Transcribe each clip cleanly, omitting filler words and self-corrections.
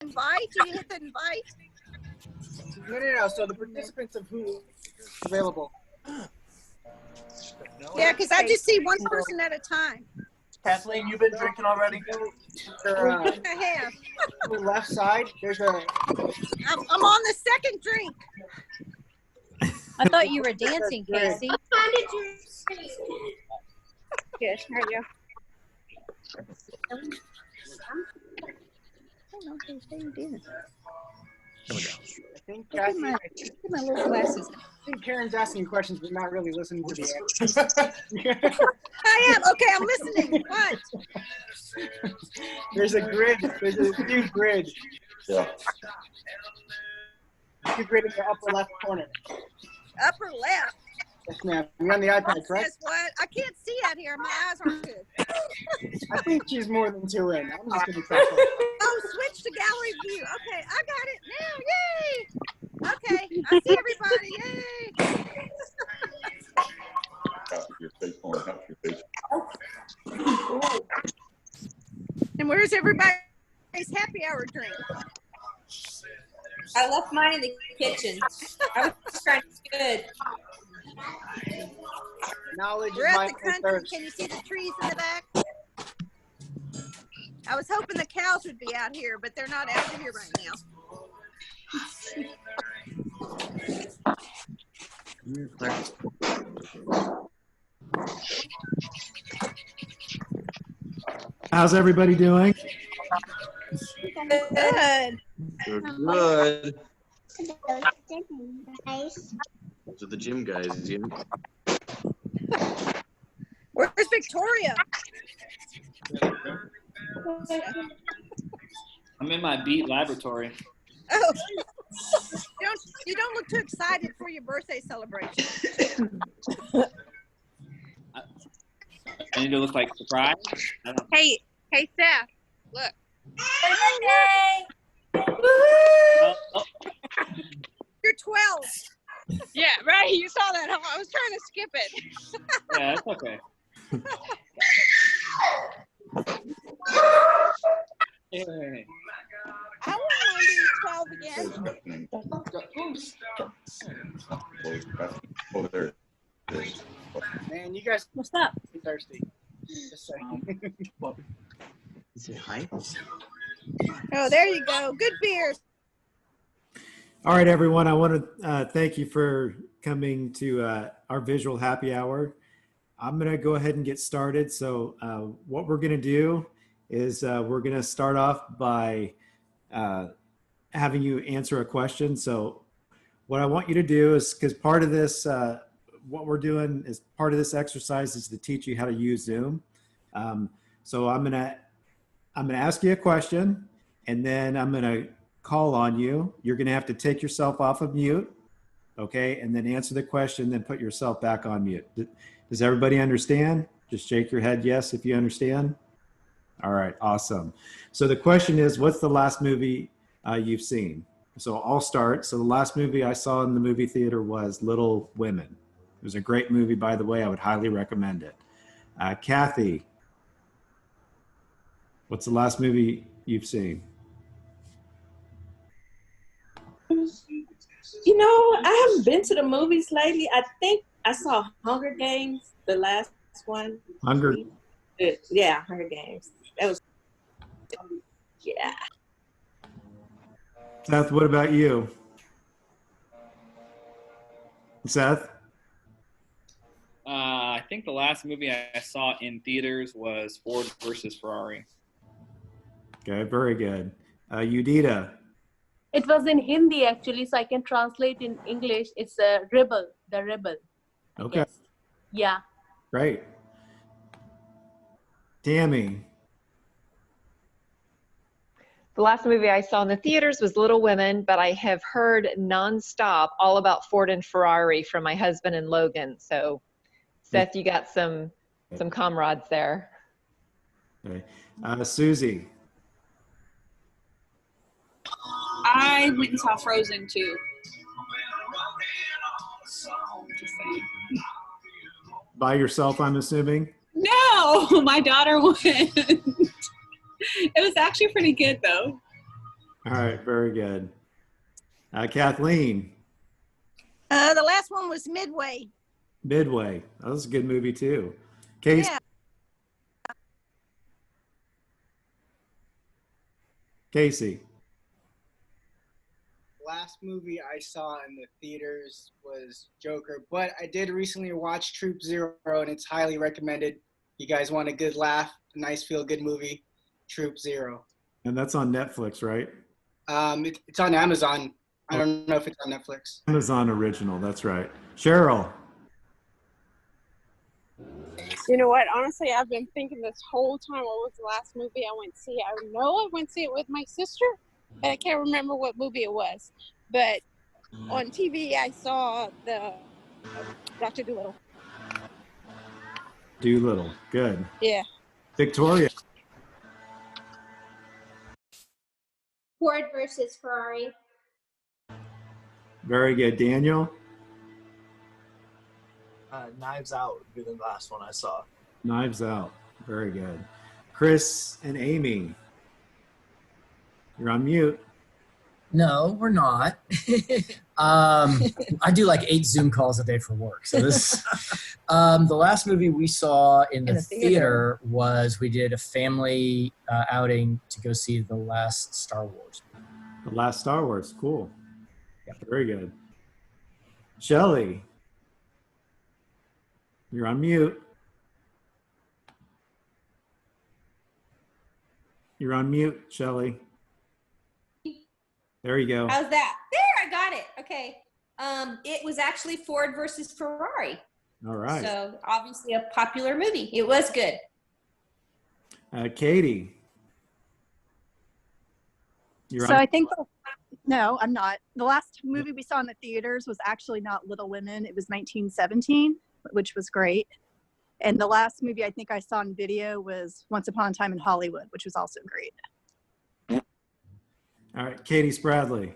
invite? Did you hit the invite? No. So the participants of who is available. Yeah, because I just see one person at a time. Kathleen, you've been drinking already? I have. On the left side, there's a. I'm on the second drink. I thought you were dancing, Casey. Yes, how are you? I think Look at Kathy, my little glasses. I think Karen's asking questions, but not really listening to the answers. I am. Okay, I'm listening. What? There's a grid. There's a new grid. Yeah. New grid in the upper left corner. Upper left. Yes, ma'am. You're on the iPad, correct? Says what? I can't see out here. My eyes aren't good. I think she's more than 2 in. I'm just gonna trust her. Oh, switch to gallery view. Okay, I got it now. Yay! Okay, I see everybody. Yay! And where's everybody's happy hour drink? I left mine in the kitchen. I was trying to be good. Knowledge We're is at my the country. thirst. Can you see the trees in the back? I was hoping the cows would be out here, but they're not out here right now. How's everybody doing? Good. Good. Those are the gym guys. Yeah. Where's Victoria? I'm in my beat laboratory. Oh, you don't look too excited for your birthday celebration. I need to look like surprised. Hey, Seth, look. Oh, You're 12. Yeah, right. You saw that. I was trying to skip it. yeah, that's okay. Hey. I wouldn't mind being 12 again. Man, you guys What's up? are thirsty. Just saying. Say hi. Oh, there you go. Good beer. All right, everyone. I want to thank you for coming to our visual happy hour. I'm going to go ahead and get started. So what we're going to do is we're going to start off by having you answer a question. So what I want you to do is, because part of this, what we're doing is part of this exercise is to teach you how to use Zoom. So I'm going to ask you a question, and then I'm going to call on you. You're going to have to take yourself off of mute, okay, and then answer the question, then put yourself back on mute. Does everybody understand? Just shake your head yes if you understand. All right, awesome. So the question is, what's the last movie you've seen? So I'll start. So the last movie I saw in the movie theater was Little Women. It was a great movie, by the way. I would highly recommend it. Kathy, what's the last movie you've seen? You know, I haven't been to the movies lately. I think I saw Hunger Games, the last one. Hunger. Yeah, Hunger Games. That was, yeah. Seth, what about you? Seth? I think the last movie I saw in theaters was Ford versus Ferrari. Okay, very good. Udita? It was in Hindi actually, so I can translate in English. It's a Rebel, the Rebel. Okay. Yes. Yeah. Great. Tammy? The last movie I saw in the theaters was Little Women, but I have heard nonstop all about Ford and Ferrari from my husband and Logan. So, Seth, you got some comrades there. Okay. Susie? I went and saw Frozen too. Just saying. By yourself, I'm assuming? No, my daughter went. It was actually pretty good though. All right, very good. Kathleen, The last one was Midway. Midway. That was a good movie too. Casey. Yeah. Casey. Last movie I saw in the theaters was Joker, but I did recently watch Troop Zero, and it's highly recommended. You guys want a good laugh, a nice feel-good movie, Troop Zero. And that's on Netflix, right? It's on Amazon. I don't know if it's on Netflix. Amazon original, that's right. Cheryl. You know what? Honestly, I've been thinking this whole time, what was the last movie I went to see? I know I went to see it with my sister, and I can't remember what movie it was. But on TV, I saw the Dr. Dolittle. Doolittle. Good. Yeah. Victoria. Ford versus Ferrari. Very good. Daniel. Knives Out would be the last one I saw. Knives Out. Very good. Chris and Amy. You're on mute. No, we're not. I do like 8 Zoom calls a day for work. So this, the last movie we saw in the theater was we did a family outing to go see the last Star Wars. The last Star Wars. Cool. Yeah. Very good. Shelley. You're on mute. You're on mute, Shelley. There you go. How's that? There, I got it. Okay. It was actually Ford versus Ferrari. All right. So obviously a popular movie. It was good. Katie. You're So on. I think, no, I'm not. The last movie we saw in the theaters was actually not Little Women. It was 1917, which was great. And the last movie I think I saw in video was Once Upon a Time in Hollywood, which was also great. All right, Katie Spradley.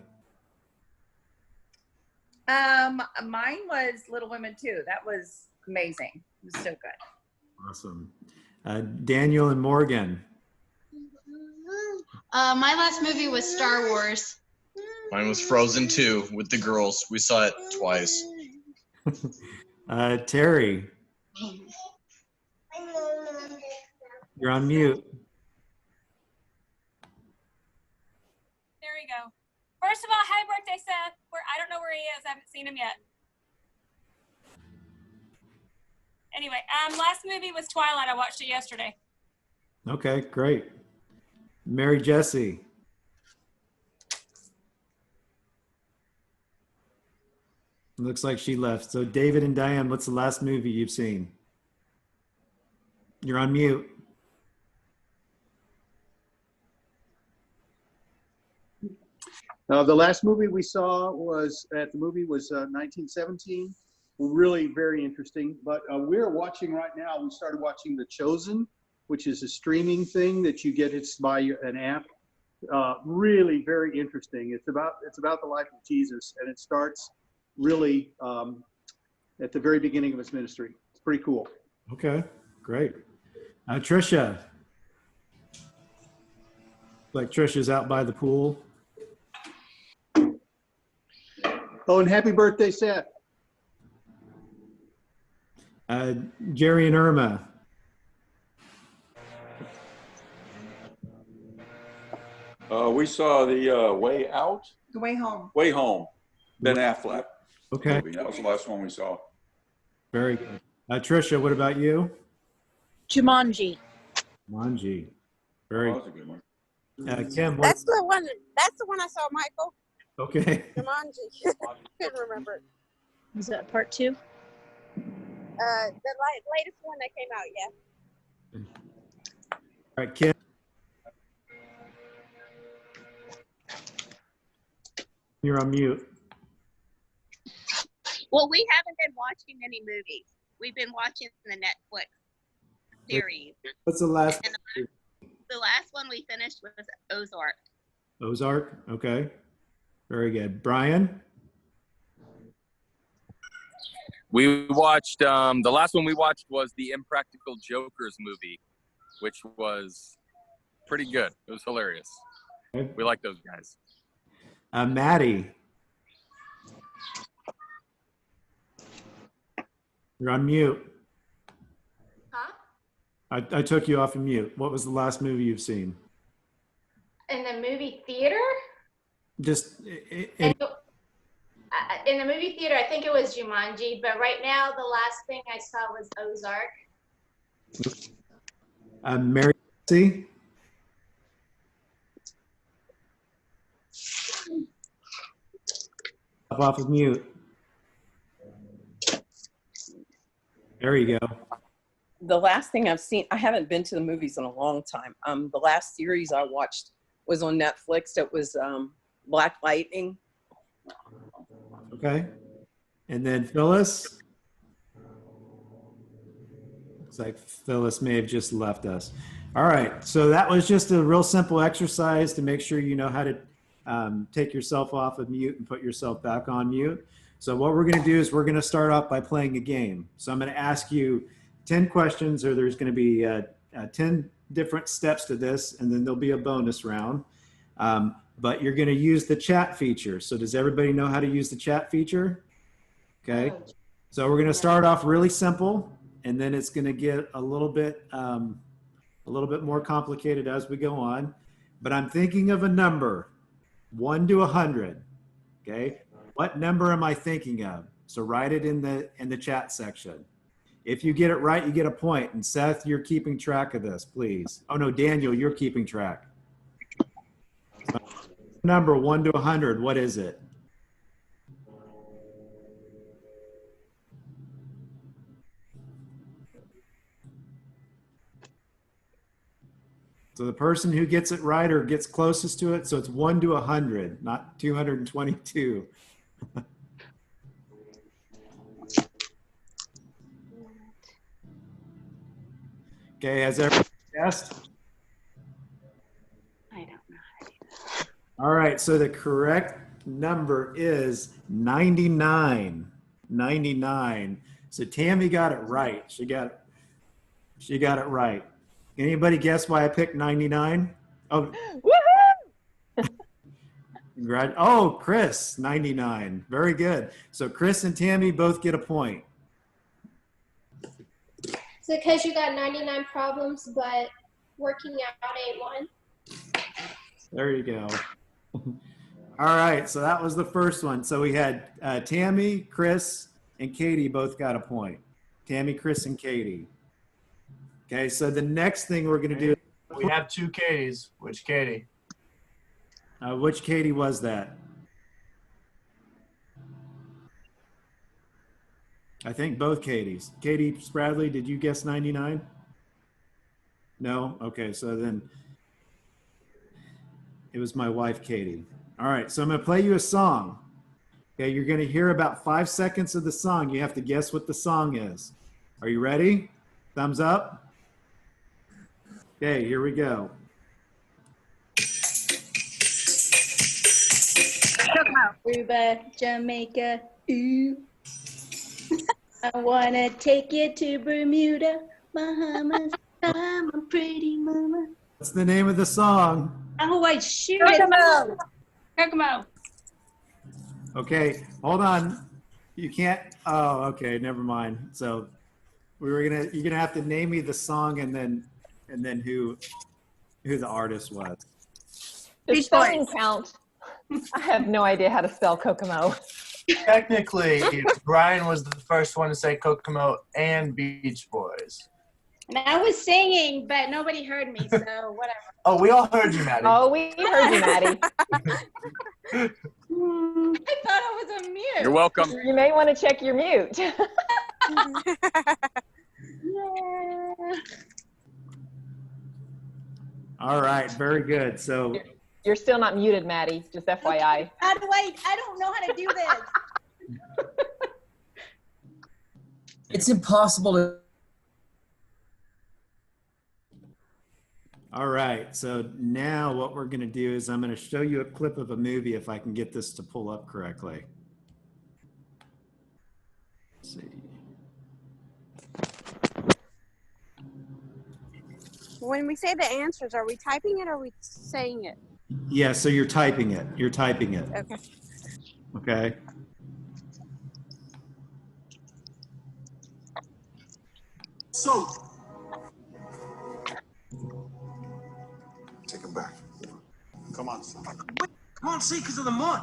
Mine was Little Women too. That was amazing. It was so good. Awesome. Daniel and Morgan. My last movie was Star Wars. Mine was Frozen 2 with the girls. We saw it twice. Terry. You're on mute. There we go. First of all, happy birthday, Seth. I don't know where he is. I haven't seen him yet. Anyway, last movie was Twilight. I watched it yesterday. Okay, great. Mary Jessie. Looks like she left. So David and Diane, what's the last movie you've seen? You're on mute. The last movie we saw was 1917. Really very interesting. But we're watching right now. We started watching The Chosen, which is a streaming thing that you get. It's by an app. Really very interesting. It's about the life of Jesus, and it starts really at the very beginning of his ministry. It's pretty cool. Okay, great. Trisha. Like Trisha's out by the pool. Oh, and happy birthday, Seth. Jerry and Irma. We saw the Way Out. The Way Home. Way Home. Ben Affleck. Okay. Movie. That was the last one we saw. Very good. Trisha, what about you? Jumanji. Jumanji. Very Oh, that was a good one. Kim, what? That's the one. That's the one I saw, Michael. Okay. Jumanji. Couldn't remember it. Was that part 2? The latest one that came out. Yeah. All right, Kim. You're on mute. Well, we haven't been watching any movies. We've been watching the Netflix series. What's the last? And the last one we finished was Ozark. Ozark. Okay. Very good. Brian. We watched, the last one we watched was the Impractical Jokers movie, which was pretty good. It was hilarious. Okay. We like those guys. Maddie. You're on mute. Huh? I took you off of mute. What was the last movie you've seen? In the movie theater? Just In the movie theater, I think it was Jumanji, but right now the last thing I saw was Ozark. Mary C. Off of mute. There you go. The last thing I've seen, I haven't been to the movies in a long time. The last series I watched was on Netflix. It was Black Lightning. Okay. And then Phyllis. Looks like Phyllis may have just left us. All right. So that was just a real simple exercise to make sure you know how to take yourself off of mute and put yourself back on mute. So what we're going to do is we're going to start off by playing a game. So I'm going to ask you 10 questions, or there's going to be 10 different steps to this, and then there'll be a bonus round. But you're going to use the chat feature. So does everybody know how to use the chat feature? Okay. So we're going to start off really simple, and then it's going to get a little bit more complicated as we go on. But I'm thinking of a number, 1 to 100. Okay. What number am I thinking of? So write it in the chat section. If you get it right, you get a point. And Seth, you're keeping track of this, please. Oh no, Daniel, you're keeping track. Number 1 to 100, what is it? So the person who gets it right or gets closest to it, so it's 1 to 100, not 222. Okay, has everyone guessed? I don't know how to do that. All right, so the correct number is 99. 99. So Tammy got it right. She got it right. Anybody guess why I picked 99? Oh, woohoo! Oh, Chris, 99. Very good. So Chris and Tammy both get a point. Is it because you got 99 problems, but working out ain't one? There you go. All right, so that was the first one. So we had Tammy, Chris, and Katie both got a point. Tammy, Chris, and Katie. Okay, so the next thing we're going to do. We have 2 Katies. Which Katie? Which Katie was that? I think both Katies. Katie Spradley, did you guess 99? No? Okay, so then it was my wife, Katie. All right, so I'm going to play you a song. Okay, you're going to hear about 5 seconds of the song. You have to guess what the song is. Are you ready? Thumbs up. Okay, here we go. Aruba, Jamaica, ooh. I wanna take you to Bermuda, Bahamas. I'm a pretty mama. What's the name of the song? Oh, I shoot Kokomo. it. Kokomo. Okay, hold on. You can't. Oh, okay, never mind. So you're gonna have to name me the song and then who the artist was. Does spelling count? I have no idea how to spell Kokomo. Technically, Brian was the first one to say Kokomo and Beach Boys. And I was singing, but nobody heard me, so whatever. Oh, we all heard you, Maddie. Oh, we heard you, Maddie. I thought I was on mute. You're welcome. You may want to check your mute. All right, very good. So you're still not muted, Maddie, just FYI. How do I don't know how to do this. It's impossible to. All right, so now what we're going to do is I'm going to show you a clip of a movie if I can get this to pull up correctly. Let's see. When we say the answers, are we typing it or are we saying it? Yeah, so you're typing it. You're typing it. Okay. Okay. So. Take him back. Come on, son. Can't see because of the mud.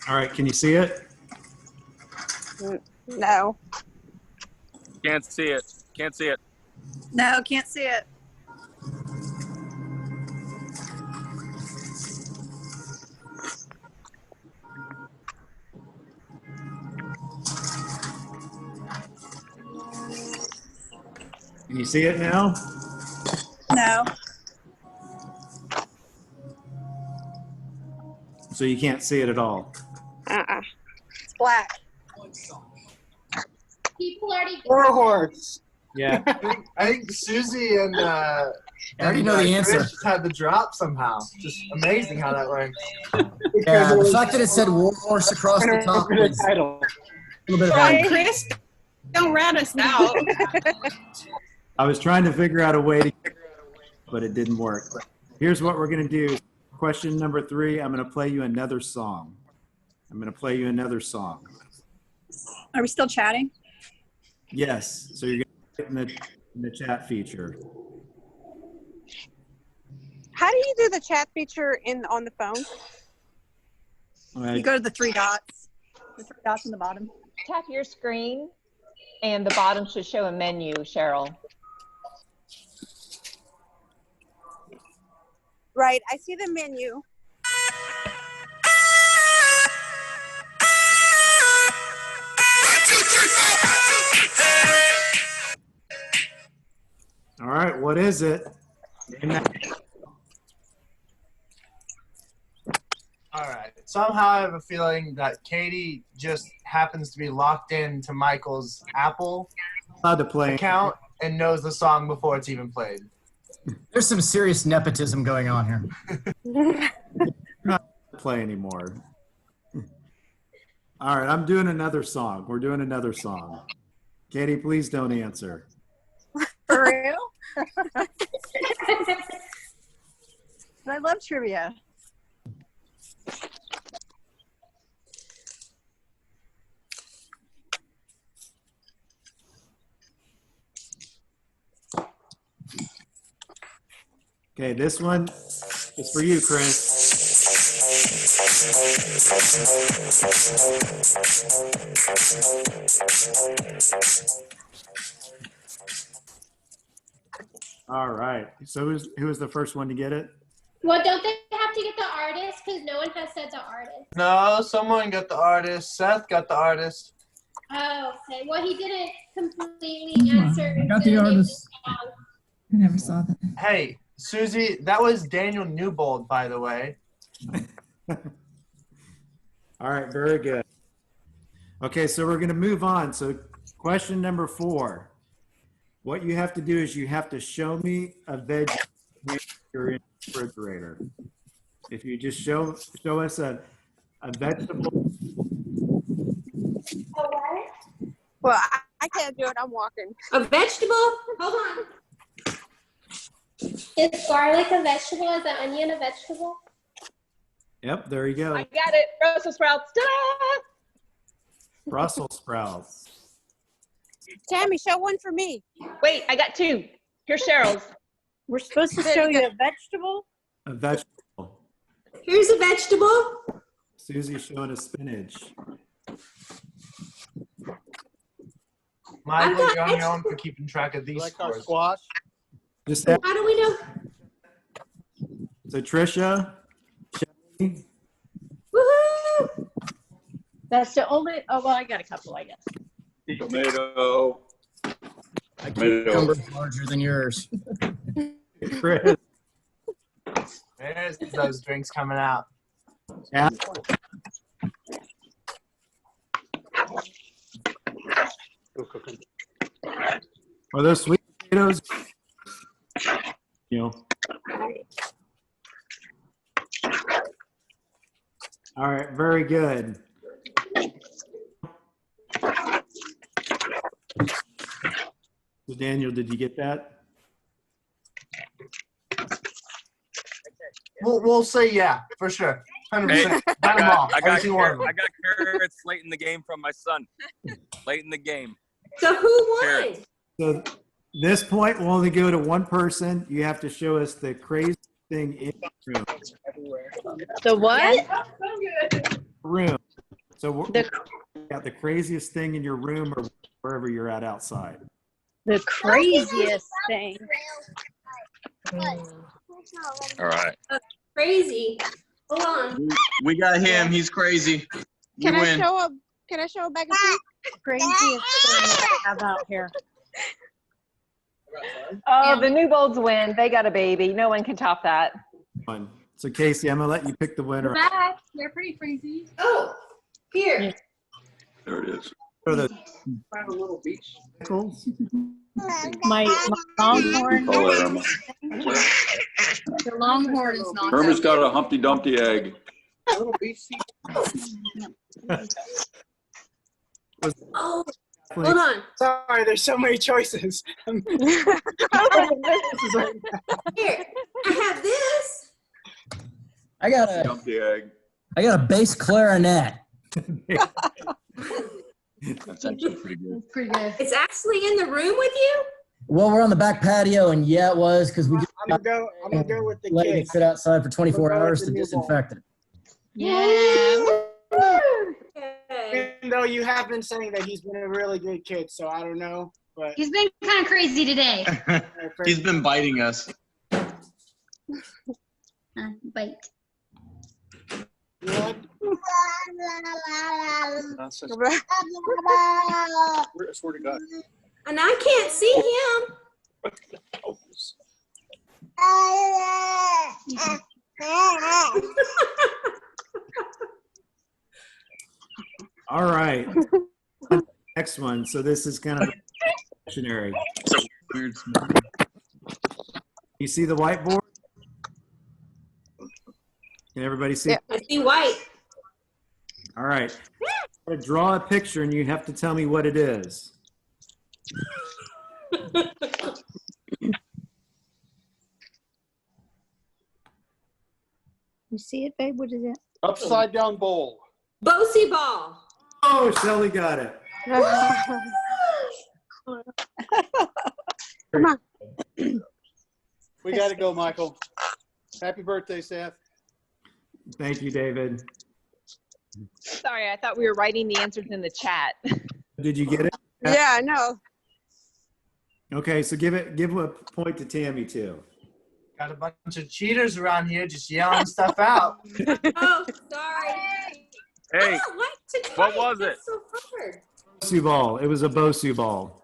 All right, can you see it? No. Can't see it. Can't see it. No, can't see it. Can you see it now? No. So you can't see it at all. It's black. People already. Warhorse. Yeah, I think Susie and I already know the answer. Chris just had the drop somehow. Just amazing how that works. Yeah, the fact that it said Warhorse across the top was a little bit of Hey, a... Chris, don't rat us out. I was trying to figure out a way to, but it didn't work. Here's what we're going to do. Question number 3, I'm going to play you another song. I'm going to play you another song. Are we still chatting? Yes, so you're going to get in the chat feature. How do you do the chat feature on the phone? You go to the 3 dots. The 3 dots on the bottom. Tap your screen, and the bottom should show a menu, Cheryl. Right, I see the menu. All right, what is it? All right. Somehow I have a feeling that Katie just happens to be locked into Michael's Apple account and knows the song before it's even played. There's some serious nepotism going on here. Not play anymore. All right, I'm doing another song. We're doing another song. Katie, please don't answer. For real? I love trivia. Okay, this one is for you, Chris. All right. So who was the first one to get it? Well, don't they have to get the artist? Because no one has said the artist. No, someone got the artist. Seth got the artist. Oh, okay. Well, he didn't completely answer. I got the artist. I never saw that. Hey, Susie, that was Daniel Newbold, by the way. All right, very good. Okay, so we're going to move on. So question number 4. What you have to do is you have to show me a veg you're in the refrigerator. If you just show us a vegetable. Well, I can't do it. I'm walking. A vegetable? Hold on. Is garlic a vegetable? Is an onion a vegetable? Yep, there you go. I got it. Brussels sprouts. Ta-da! Brussels sprouts. Tammy, show one for me. Wait, I got 2. Here's Cheryl's. We're supposed to show you a vegetable? A vegetable. Here's a vegetable. Susie's showing us spinach. Michael, you're on your own for keeping track of these scores. Squash. Just How do we know? So Trisha. Shelly, Woohoo! That's the only. Oh well, I got a couple, I guess. Tomato. My cucumber's larger than yours. Chris. There's those drinks coming out. Yeah. Are those sweet potatoes? You know. All right, very good. So Daniel, did you get that? We'll say yeah for sure. 100%. Hey, Got them all. I Every got single one of them. carrots late in the game from my son. Late in the game. So who won? Carrots. So this point will only go to one person. You have to show us the crazy thing in the room. The what? Room. So got the craziest thing in your room or wherever you're at outside. The craziest thing. All right. Crazy. Hold on. We got him. He's crazy. You Can I win. show a bag of food? Craziest thing I have out here. Oh, the Newbolds win. They got a baby. No one can top that. So Casey, I'm gonna let you pick the winner. Back. They're pretty crazy. Oh, here. There it is. For the My longhorn. Oh, there, Irma. The longhorn is not. Irma's got a Humpty Dumpty egg. Oh, hold on. Sorry, there's so many choices. Here, I have this. I got Dumpty egg. a bass clarinet. That's actually pretty good. It's pretty good. It's actually in the room with you? Well, we're on the back patio, and yeah, it was because we just I'm gonna go with the let it kids. sit outside for 24 I'm gonna go hours with to the new disinfect it. Yeah. Okay. Even though you have been saying that he's been a really good kid, so I don't know. But He's been kind of crazy today. He's been biting us. Bite. what? I swear to God. And I can't see him. All right. Next one. So this is kind of dictionary. Weird. You see the whiteboard? Can everybody see? I see white. All right. I'm gonna draw a picture and you have to tell me what it is. You see it, babe? What is it? Upside down bowl. Bosie ball. Oh, Shelly got it. Come on. We got to go, Michael. Happy birthday, Seth. Thank you, David. Sorry, I thought we were writing the answers in the chat. Did you get it? Yeah, I know. Okay, so give a point to Tammy too. Got a bunch of cheaters around here just yelling stuff out. Oh, sorry. Hey, I don't like to what type. was it? That's so hard. Bosu ball. It was a Bosu ball.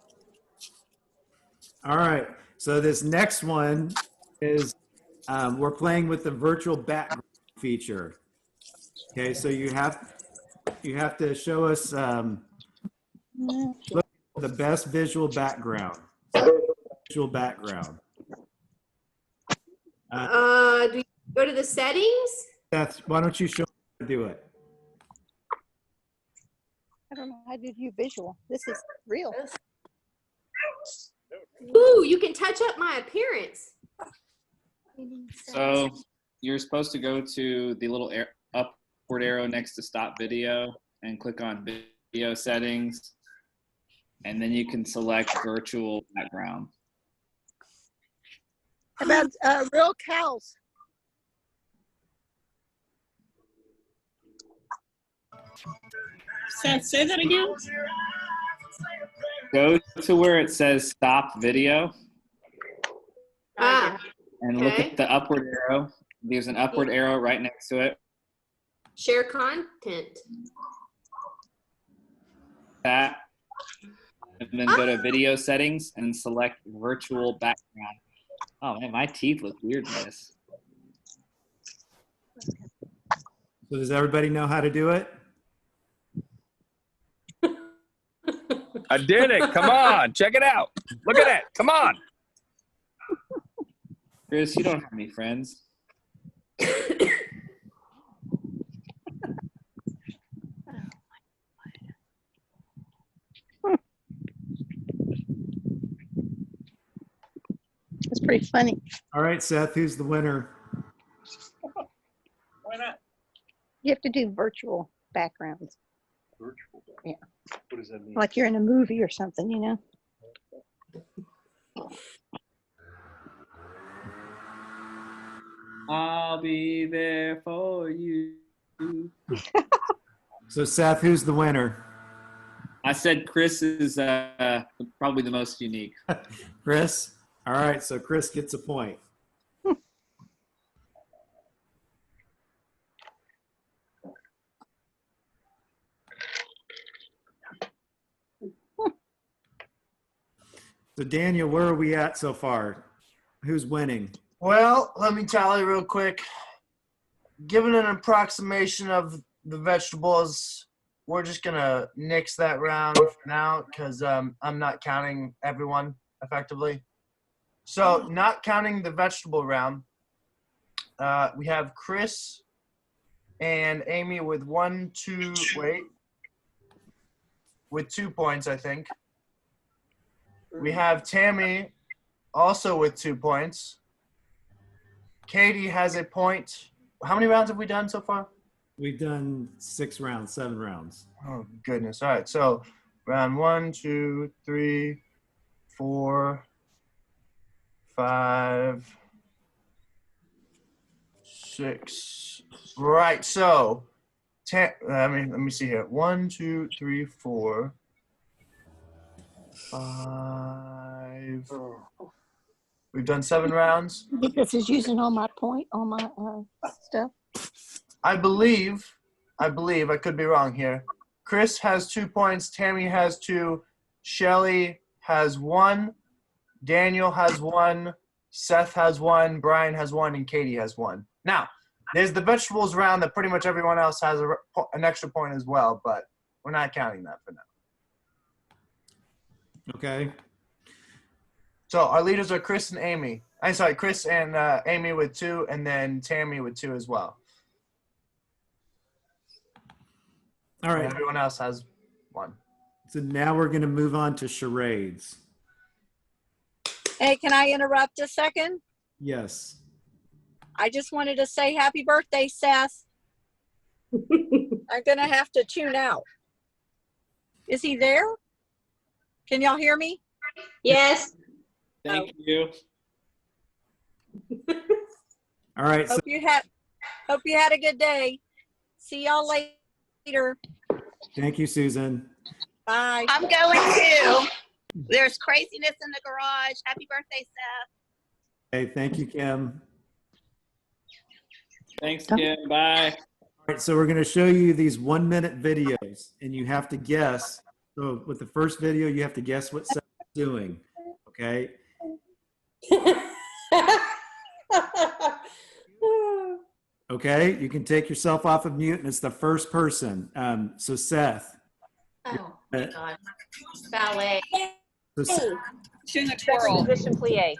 All right. So this next one is we're playing with the virtual background feature. Okay, so you have to show us look at the best visual background. Visual background. Do you go to the settings? Seth, why don't you show me how to do it? I don't know how to do visual. This is real. Ooh, you can touch up my appearance. So you're supposed to go to the little upward arrow next to stop video and click on video settings. And then you can select virtual background. How about real cows? Seth, say that again. Go to where it says stop video Ah, and look okay. at the upward arrow. There's an upward arrow right next to it. Share content. That. And then go to video settings and select virtual background. Oh man, my teeth look weird in this. So does everybody know how to do it? I did it. Come on, check it out. Look at it. Come on. Chris, you don't have any friends. That's pretty funny. All right, Seth, who's the winner? Why not? You have to do virtual backgrounds. Virtual. Yeah. What does that mean? Like you're in a movie or something, you know? I'll be there for you. So Seth, who's the winner? I said Chris is probably the most unique. Chris? All right, so Chris gets a point. So Daniel, where are we at so far? Who's winning? Well, let me tally real quick. Given an approximation of the vegetables, we're just gonna nix that round for now because I'm not counting everyone effectively. So not counting the vegetable round, we have Chris and Amy with 2 points, I think. We have Tammy also with 2 points. Katie has a point. How many rounds have we done so far? We've done 6 rounds, 7 rounds. Oh, goodness. All right. So round 1, 2, 3, 4, 5, 6. Right. So let me see here. 1, 2, 3, 4, 5. We've done 7 rounds. This is using all my stuff. I believe, I could be wrong here. Chris has 2 points, Tammy has 2, Shelly has 1, Daniel has 1, Seth has 1, Brian has 1, and Katie has 1. Now, there's the vegetables round that pretty much everyone else has an extra point as well, but we're not counting that for now. Okay. So our leaders are Chris and Amy. I'm sorry, Chris and Amy with 2, and then Tammy with 2 as well. All right. And everyone else has 1. So now we're going to move on to charades. Hey, can I interrupt a second? Yes. I just wanted to say happy birthday, Seth. I'm going to have to tune out. Is he there? Can y'all hear me? Yes. Thank you. All right. Hope you had a good day. See y'all later. Thank you, Susan. Bye. I'm going too. There's craziness in the garage. Happy birthday, Seth. Hey, thank you, Kim. Thanks, Kim. Bye. All right, so we're going to show you these 1-minute videos, and you have to guess. So with the first video, you have to guess what Seth's doing. Okay. Okay, you can take yourself off of mute, and it's the first person. So Seth. Oh my God. Ballet. So Seth, Doing a twirl. Position plie.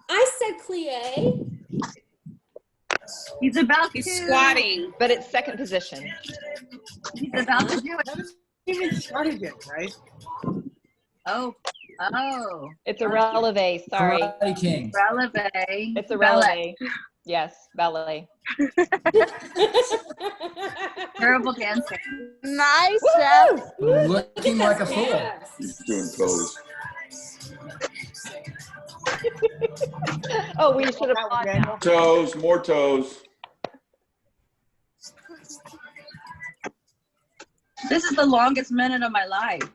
I said plie. He's about He's to. squatting. But it's second position. He's about to do it. Haven't even started yet, right? Oh. Oh. It's a releve. Sorry. Karate King. Releve. It's a Ballet. releve. Yes, ballet. Terrible dancing. Nice, Seth. Looking like a fool. He's doing toes. Oh, we should have applaud now. Toes, more toes. This is the longest minute of my life.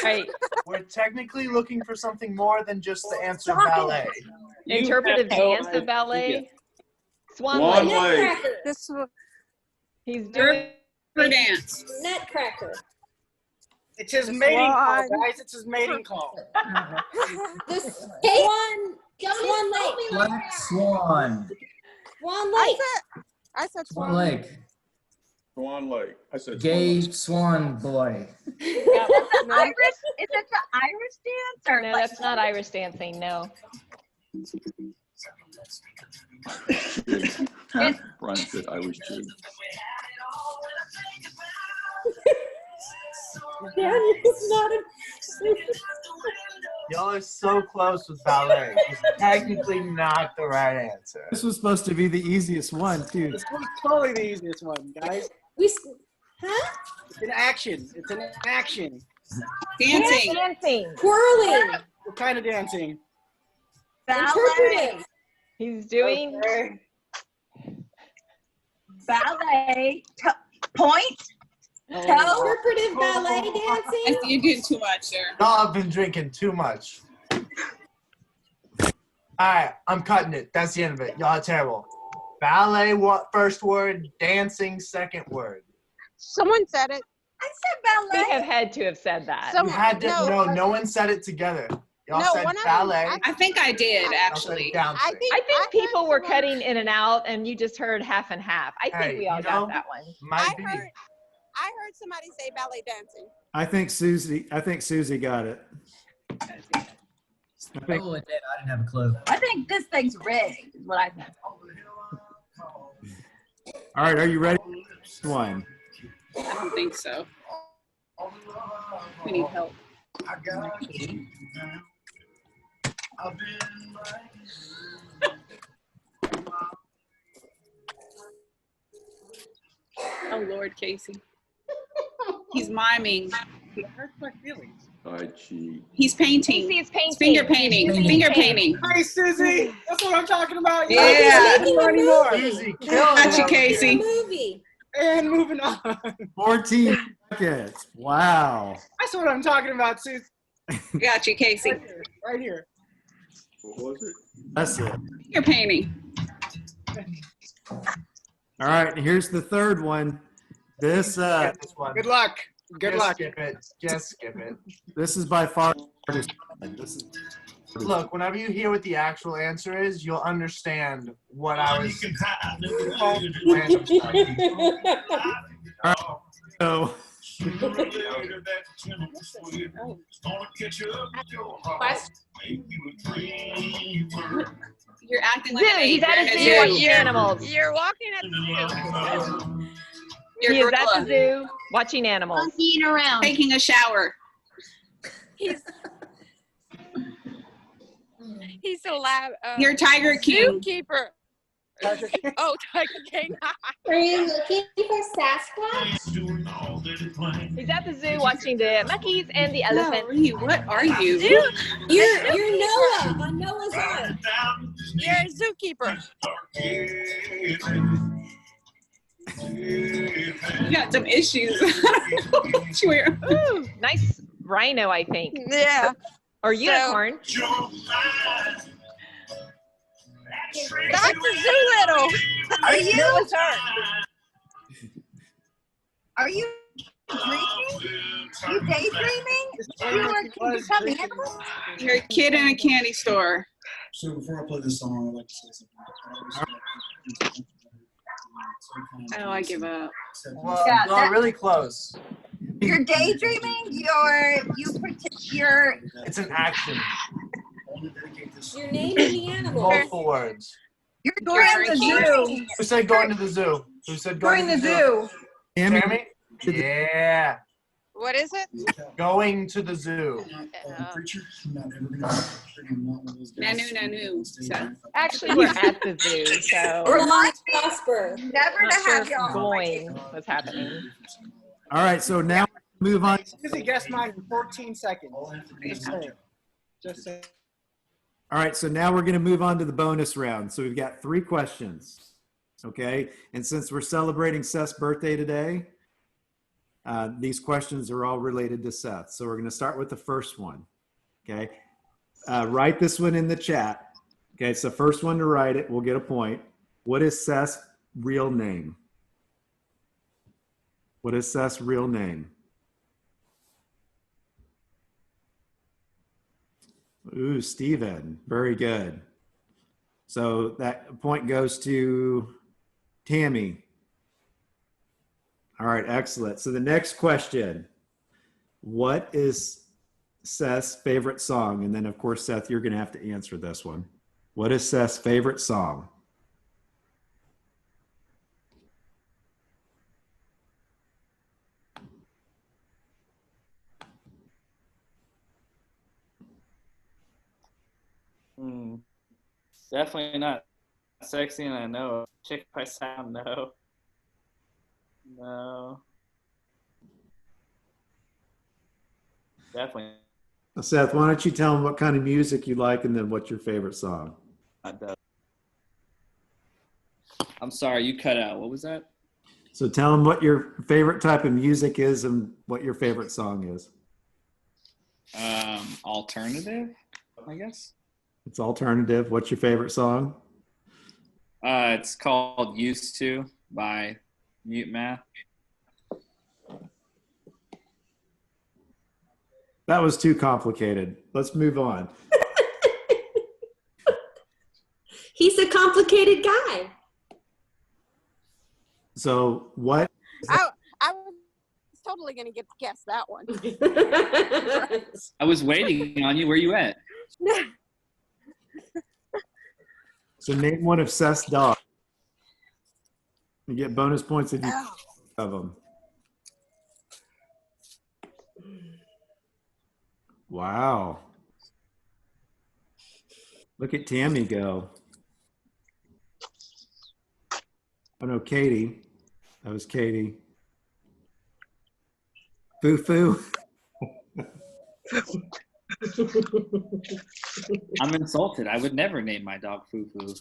Right. We're technically looking for something more than just the answer ballet. Interpretive dance of ballet. Swan One lake. leg. This He's doing dance. Nutcracker. It's his mating call, guys. It's his mating call. The swan lake. Black Swan. Swan lake. I said Swan Lake. Swan Lake. I said Gay Swan Boy. Irish? Is it the Irish dance or No, that's not Irish dancing. No. Brian said Irish too. Daniel's not a Y'all are so close with ballet. It's technically not the right answer. This was supposed to be the easiest one, too. This was totally the easiest one, guys. Huh? It's an action. It's an action. Dancing. Dancing. Twirling. What kind of dancing? Interpretive. He's doing Ballet. Point. Interpretive ballet dancing. You're doing too much, sir. Y'all have been drinking too much. All right, I'm cutting it. That's the end of it. Y'all are terrible. Ballet, what first word? Dancing, second word. Someone said it. I said ballet. We have had to have said that. You had to. No one said it together. Y'all said ballet. I think I did Y'all said actually. dancing. I think people were cutting in and out, and you just heard half and half. I think Hey, we all you got know, that one. Might be. I heard somebody say ballet dancing. I think Susie got it. I think, Oh, I didn't have a clue. I think this thing's rigged. Is what I think. all right, are you ready? One. I don't think so. We need help. Oh Lord, Casey. He's miming. It hurts my feelings. I cheat. He's painting. Casey is painting. It's finger painting. Finger painting. Hi, Susie. That's what I'm talking about. Yeah. Not anymore. Susie, Got you, Casey. Movie. And moving on. 14 seconds. Wow. That's what I'm talking about, Susie. Got you, Casey. Right here. What was it? That's it. Finger painting. All right, here's the third one. This This one. Good luck. Good Just luck. skip it. Just skip it. this is by far the hardest one. This is Look, whenever you hear what the actual answer is, you'll understand what I was. so You're acting like an He's at a ape. zoo watching animals. You're walking at the zoo. He You're is at the gorilla. zoo watching animals. Monkeying around. Taking a shower. He's a lab. You're Tiger King. Zookeeper. Oh, Tiger King. Are you looking for Sasquatch? He's at the zoo watching the monkeys and the elephant. What are you? You're Noah on Noah's Ark. You're a zookeeper. You got some issues. Ooh, nice rhino, I think. Yeah. Or unicorn. Dr. Zoolittle. Are you? It was her. Are you dreaming? You daydreaming? You were becoming animals? You're a kid in a candy store. So before I play this song, I'd like to say something. Oh, I give up. Well, Yeah, you're that- really close. You're daydreaming? You're It's an action. You're naming the animal. Multiple words. You're going to the zoo. Who said going to the zoo? Who said going Going to to the the zoo? zoo. Jeremy? Yeah. What is it? Going to the zoo. Nanu. Actually, we're at the zoo, so Vermont Prosper. Never not to sure have if y'all. going was happening. all right, so now move on. Susie guessed mine in 14 seconds. Just saying. Just saying. All right, so now we're going to move on to the bonus round. So we've got 3 questions, okay? And since we're celebrating Seth's birthday today, these questions are all related to Seth. So we're going to start with the first one, okay? Write this one in the chat. Okay, so first one to write it will get a point. What is Seth's real name? What is Seth's real name? Ooh, Steven. Very good. So that point goes to Tammy. All right, excellent. So the next question, what is Seth's favorite song? And then, of course, Seth, you're going to have to answer this one. What is Seth's favorite song? Definitely not sexy, and I know. Chick by sound, no. No. Definitely Seth, why don't you tell them what kind of music you like and then what's your favorite song? not that. I'm sorry, you cut out. What was that? So tell them what your favorite type of music is and what your favorite song is. Alternative, I guess. It's alternative. What's your favorite song? It's called Used To by Mute Math. That was too complicated. Let's move on. He's a complicated guy. So what? I was totally going to guess that one. I was waiting on you. Where you at? So name one of Seth's dogs. You get bonus points if you of them. Wow. Look at Tammy go. Oh no, Katie. That was Katie. Foo-foo. I'm insulted. I would never name my dog Foo-foo.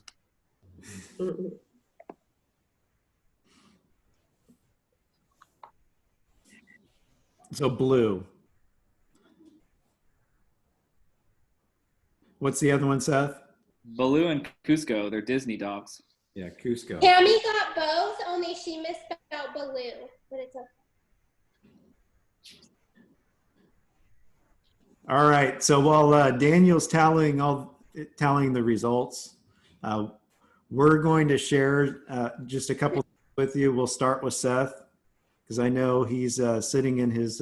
So Blue. What's the other one, Seth? Baloo and Cusco, they're Disney dogs. Yeah, Cusco. Tammy got both, only she misspelled Baloo, but it's okay. All right. So while Daniel's tallying the results, we're going to share just a couple with you. We'll start with Seth because I know he's sitting in his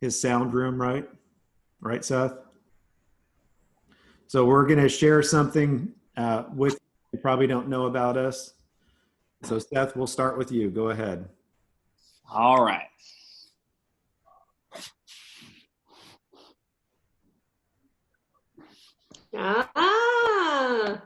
sound room, right? Right, Seth? So we're going to share something with you probably don't know about us. So Seth, we'll start with you. Go ahead. All right. Ah.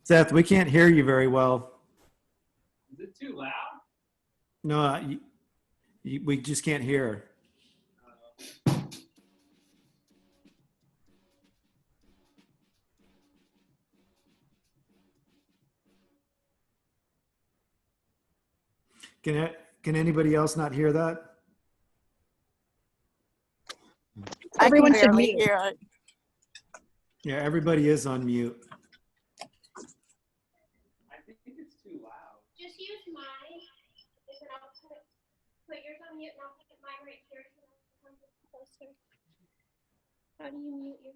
Seth, we can't hear you very well. Is it too loud? No, we just can't hear. Can anybody else not hear that? Everyone should barely mute. hear it. Yeah, everybody is on mute. I think it's too loud. Just use mine, and then I'll put yours on mute, and I'll put mine right here so it comes closer. How do you mute yours?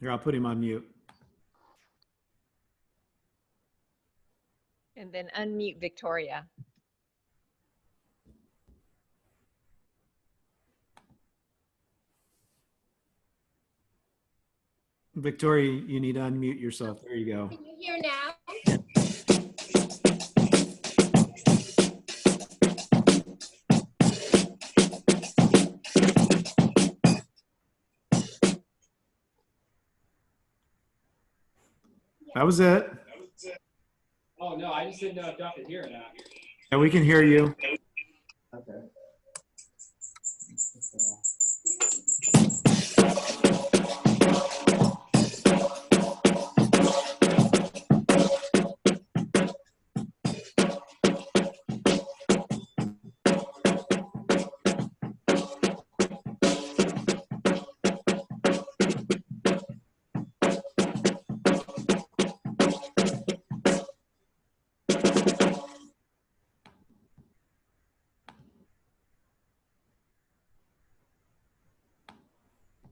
Here, I'll put him on mute. And then unmute Victoria. Victoria, you need to unmute yourself. There you go. Can you hear now? That was it. Oh, no, I just didn't know if y'all could hear it now. Yeah, we can hear you. Okay.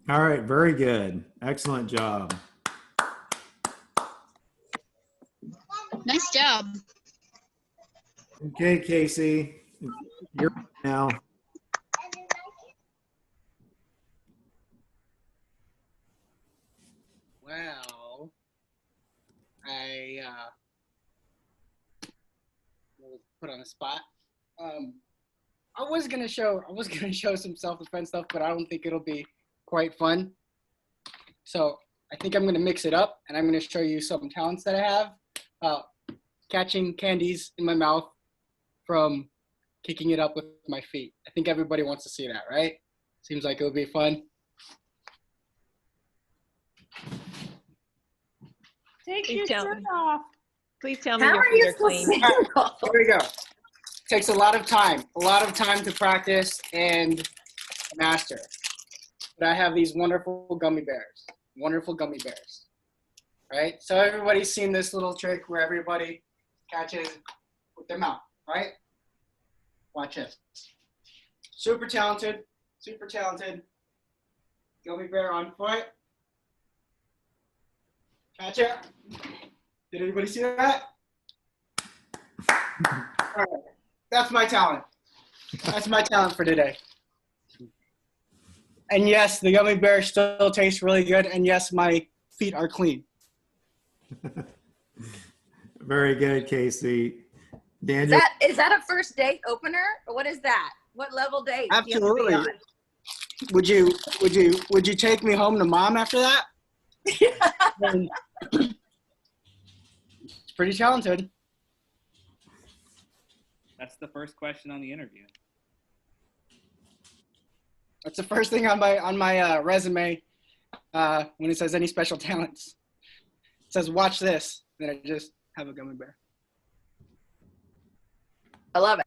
All right, very good. Excellent job. Nice job. Okay, Casey, you're now. Well, I was put on the spot. I was gonna show some self-defense stuff, but I don't think it'll be quite fun. So I think I'm gonna mix it up, and I'm gonna show you some talents that I have. Catching candies in my mouth from kicking it up with my feet. I think everybody wants to see that, right? Seems like it would be fun. Take your shirt off. Please tell me How your are you feet are clean. Here we go. Takes a lot of time to practice and master. But I have these wonderful gummy bears, right? So everybody's seen this little trick where everybody catches with their mouth, right? Watch this. Super talented. Gummy bear on foot. Catch it. Did everybody see that? All right. That's my talent. That's my talent for today. And yes, the gummy bear still tastes really good. And yes, my feet are clean. Very good, Casey. Daniel. Is that a first date opener? Or what is that? What level date? do you have to be Absolutely. on? Would you take me home to mom after that? It's pretty talented. That's the first question on the interview. That's the first thing on my resume when it says any special talents. It says watch this. Then I just have a gummy bear. I love it.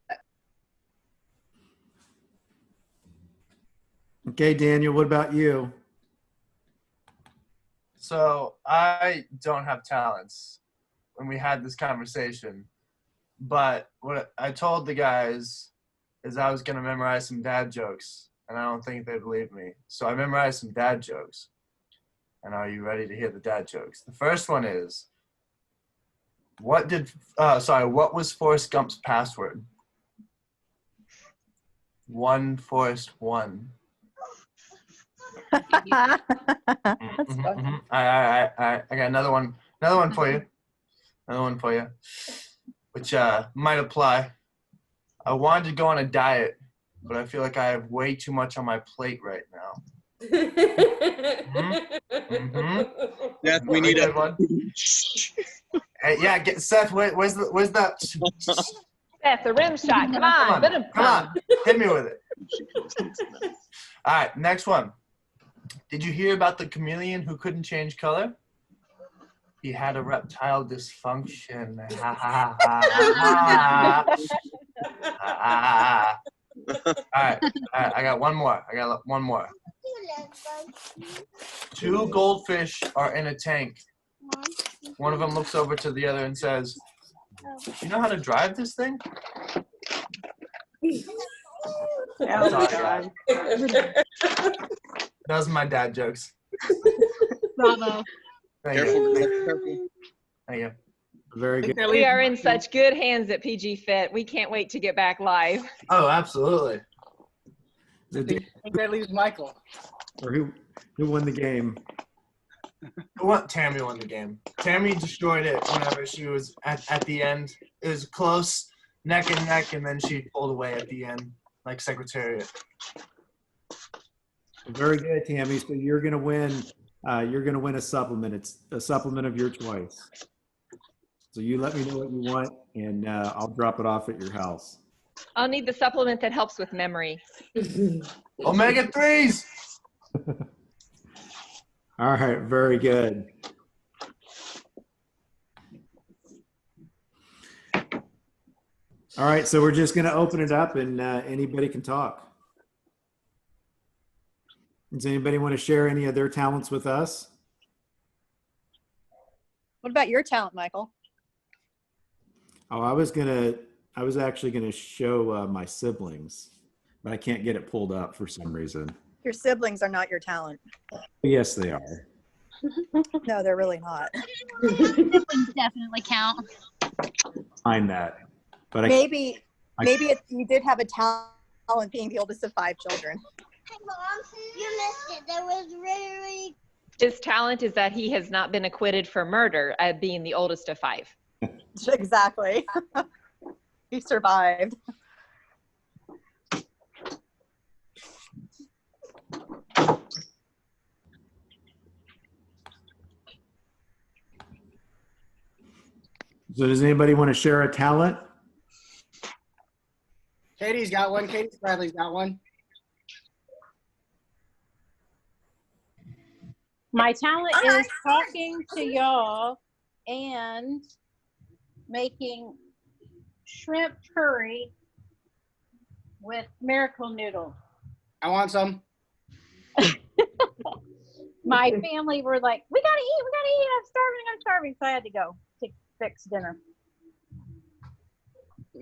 Okay, Daniel, what about you? So I don't have talents when we had this conversation, but what I told the guys is I was going to memorize some dad jokes, and I don't think they believe me. So I memorized some dad jokes. And are you ready to hear the dad jokes? The first one is, what was Forrest Gump's password? 1 Forrest 1. That's funny. I got another one for you, which might apply. I wanted to go on a diet, but I feel like I have way too much on my plate right now. Yeah, we need a one. Hey, yeah, get Seth. Where's that? Seth, the rim shot. Come on. Come on. Hit me with it. All right, next one. Did you hear about the chameleon who couldn't change color? He had a reptile dysfunction. Ha ha ha ha. All right, I got one more. 2 goldfish are in a tank. One of them looks over to the other and says, "You know how to drive this thing?" That's all I got. Those are my dad jokes. Bravo. Thank Careful. you. Thank you. Very good. We are in such good hands at PG Fit. We can't wait to get back live. Oh, absolutely. I think that leaves Michael. Or who won the game? Tammy won the game. Tammy destroyed it whenever she was at the end. It was close, neck and neck, and then she pulled away at the end, like Secretariat. Very good, Tammy. So you're gonna win. You're gonna win a supplement. It's a supplement of your choice. So you let me know what you want, and I'll drop it off at your house. I'll need the supplement that helps with memory. Omega-3s. All right, very good. All right, so we're just going to open it up, and anybody can talk. Does anybody want to share any of their talents with us? What about your talent, Michael? Oh, I was actually gonna show my siblings, but I can't get it pulled up for some reason. Your siblings are not your talent. Yes, they are. No, they're really not. Siblings definitely count. Find that, but Maybe you did have a talent being the oldest of 5 children. Hey, Mom, you missed it. There was really. His talent is that he has not been acquitted for murder, being the oldest of 5. Exactly. He survived. So does anybody want to share a talent? Katie's got one. Katie Bradley's got one. My talent is talking to y'all and making shrimp curry with miracle noodle. I want some. My family were like, we gotta eat, I'm starving. So I had to go to fix dinner.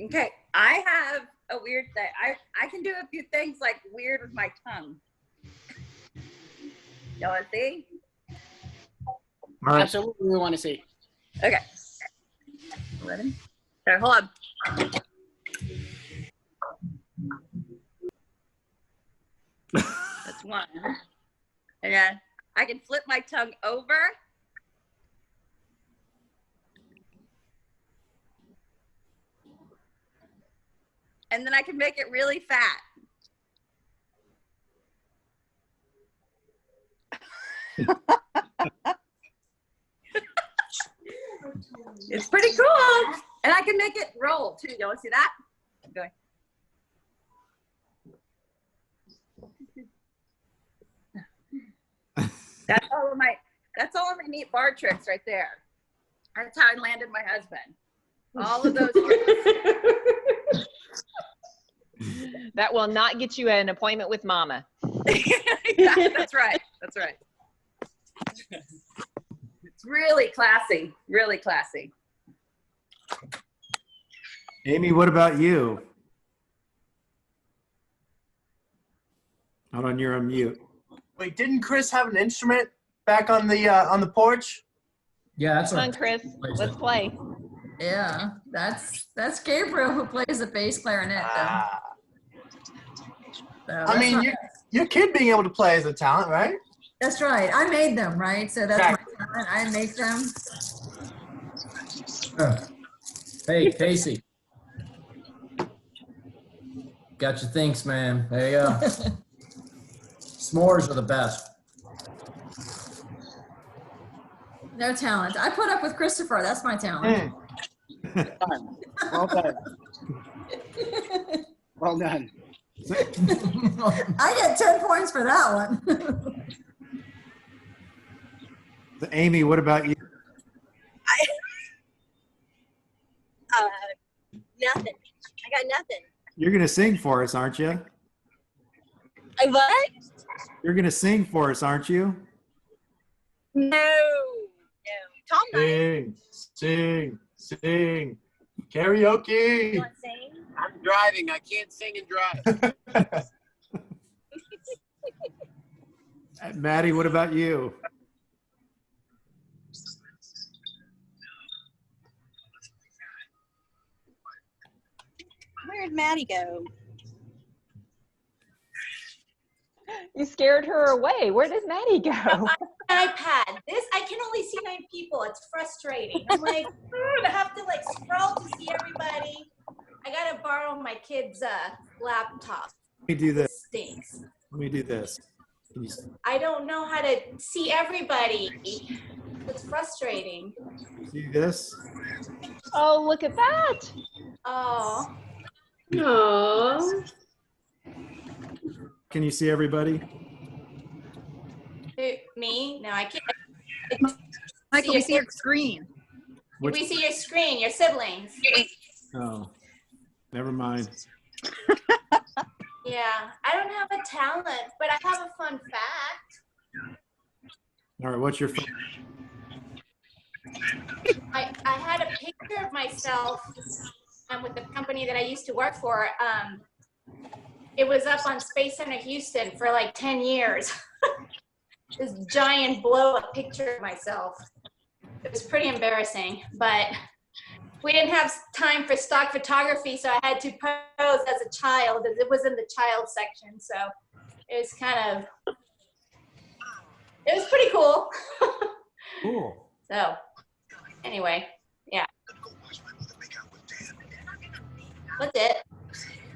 Okay, I have a weird thing. I can do a few things like weird with my tongue. Y'all want to see? All right. Absolutely, we want to see. Okay. Ready? Okay, hold on. That's one. And then I can flip my tongue over. And then I can make it really fat. It's pretty cool. And I can make it roll too. You want to see that? I'm going. That's all of my neat bar tricks right there. That's how I landed my husband. All of those tricks. That will not get you an appointment with Mama. Yeah, that's right. That's right. It's really classy. Really classy. Amy, what about you? Hold on, you're on mute. Wait, didn't Chris have an instrument back on the porch? Yeah, that's Come on, Chris. Let's play. Yeah, that's Gabriel who plays the bass clarinet. So I mean, your kid being able to play is a talent, right? That's right. I made them, right? So that's Exactly. my talent. I make them. Hey, Casey. Got your thinks, man. There you go. S'mores are the best. No talent. I put up with Christopher. That's my talent. Well done. Well done. I get 10 points for that one. Amy, what about you? Nothing. I got nothing. You're going to sing for us, aren't you? I what? You're going to sing for us, aren't you? No. Tom Sing. Karaoke. You want to sing? I'm driving. I can't sing and drive. Maddie, what about you? Where'd Maddie go? You scared her away. Where did Maddie go? iPad. I can only see 9 people. It's frustrating. I'm like, I have to like scroll to see everybody. I gotta borrow my kid's laptop. Let me do this. It stinks. Let me do this. I don't know how to see everybody. It's frustrating. See this? Oh, look at that. Oh. Aww. Can you see everybody? Who, me? No, I can't. Michael, we see your screen. We see your screen, your siblings. Oh, never mind. Yeah, I don't have a talent, but I have a fun fact. All right, what's your phone? I had a picture of myself with the company that I used to work for. it was up on Space Center Houston for like 10 years. This giant blow up picture of myself. It was pretty embarrassing, but we didn't have time for stock photography, so I had to pose as a child. It was in the child section, so it was pretty cool. Cool. So anyway, yeah. That's it.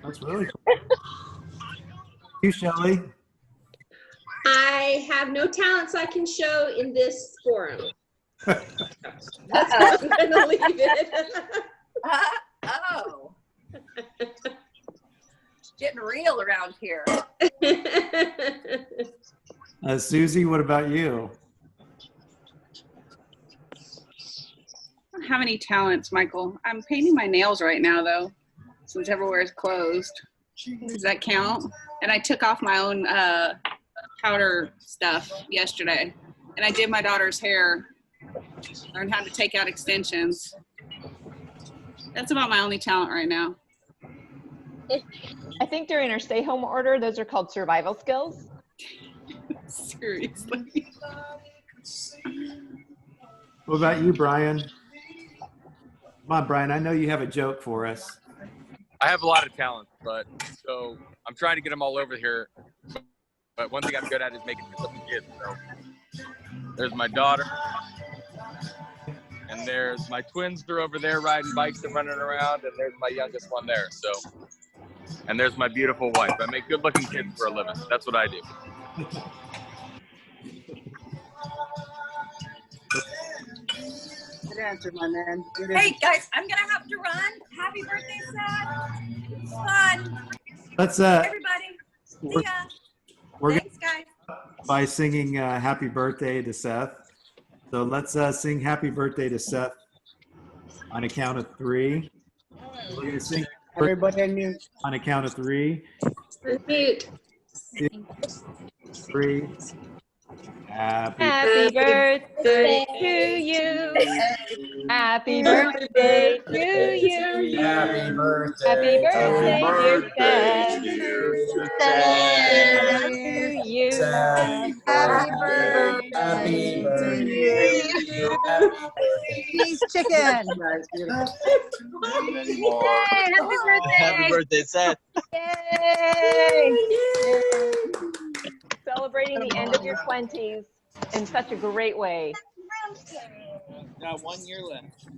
That's really cool. You, Shelley? I have no talents I can show in this forum. That's how I'm gonna leave it. Oh. It's getting real around here. Susie, what about you? I don't have any talents, Michael. I'm painting my nails right now, though, since everywhere is closed. Does that count? And I took off my own powder stuff yesterday, and I did my daughter's hair. Learned how to take out extensions. That's about my only talent right now. I think during our stay-home order, those are called survival skills. Seriously. What about you, Brian? Come on, Brian. I know you have a joke for us. I have a lot of talent, but so I'm trying to get them all over here. But one thing I'm good at is making flipping kids. So there's my daughter, and there's my twins are over there riding bikes and running around, and there's my youngest one there. So, and there's my beautiful wife. I make good-looking kids for a living. That's what I do. Good answer, my man. Good Hey answer. guys, I'm gonna have to run. Happy birthday, Seth. It's fun. Let's Everybody. See we're- ya. we're Thanks, guys. by singing happy birthday to Seth. So let's sing happy birthday to Seth on a count of 3. We're going to sing Everybody unmute. on a count of 3. Unmute. 3. Happy birthday to you. Happy birthday to you. Happy birthday. Happy birthday, dear Seth. Seth. To you. Happy birthday Happy to birthday. you. Cheese chicken. Happy birthday, Seth. Yay! Celebrating the end of your 20s in such a great way. Got 1 year left.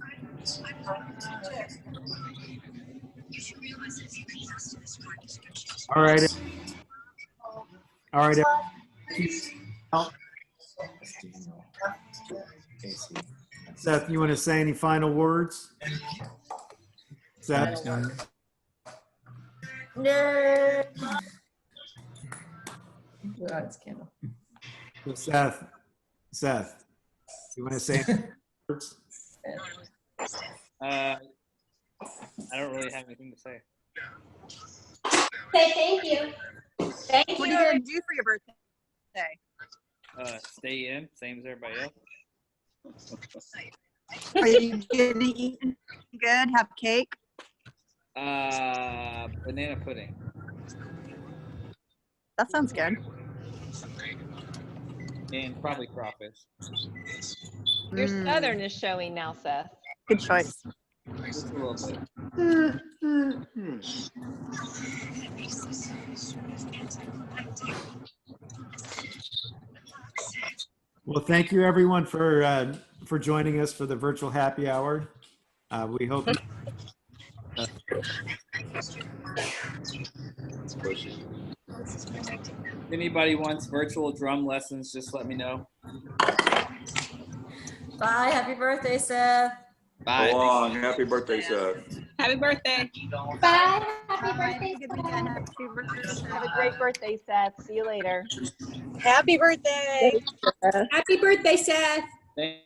All right. All right. Seth, you want to say any final words? Seth? No. Seth, you want to say any words? I don't really have anything to say. Say thank you. Thank What are you. you gonna do for your birthday? Stay in, same as everybody else. Are you gonna eat good? Have cake? Banana pudding. That sounds good. And probably crawfish. Your Southern is showing now, Seth. Good choice. Just a little bit. Well, thank you everyone for joining us for the virtual happy hour. We hope. If anybody wants virtual drum lessons, just let me know. Bye. Happy birthday, Seth. Bye. Go on. Happy birthday, Seth. Happy birthday. Bye. Happy birthday. Have a great birthday, Seth. See you later. Happy birthday. Happy birthday, Seth. Thank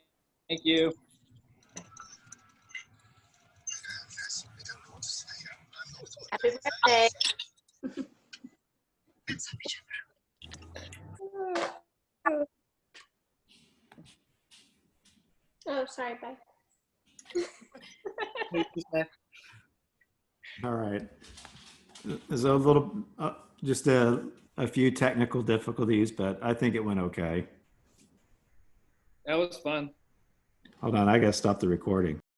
you. Happy birthday. Oh, sorry. Bye. All right. There's a little, just a few technical difficulties, but I think it went okay. That was fun. Hold on, I gotta stop the recording.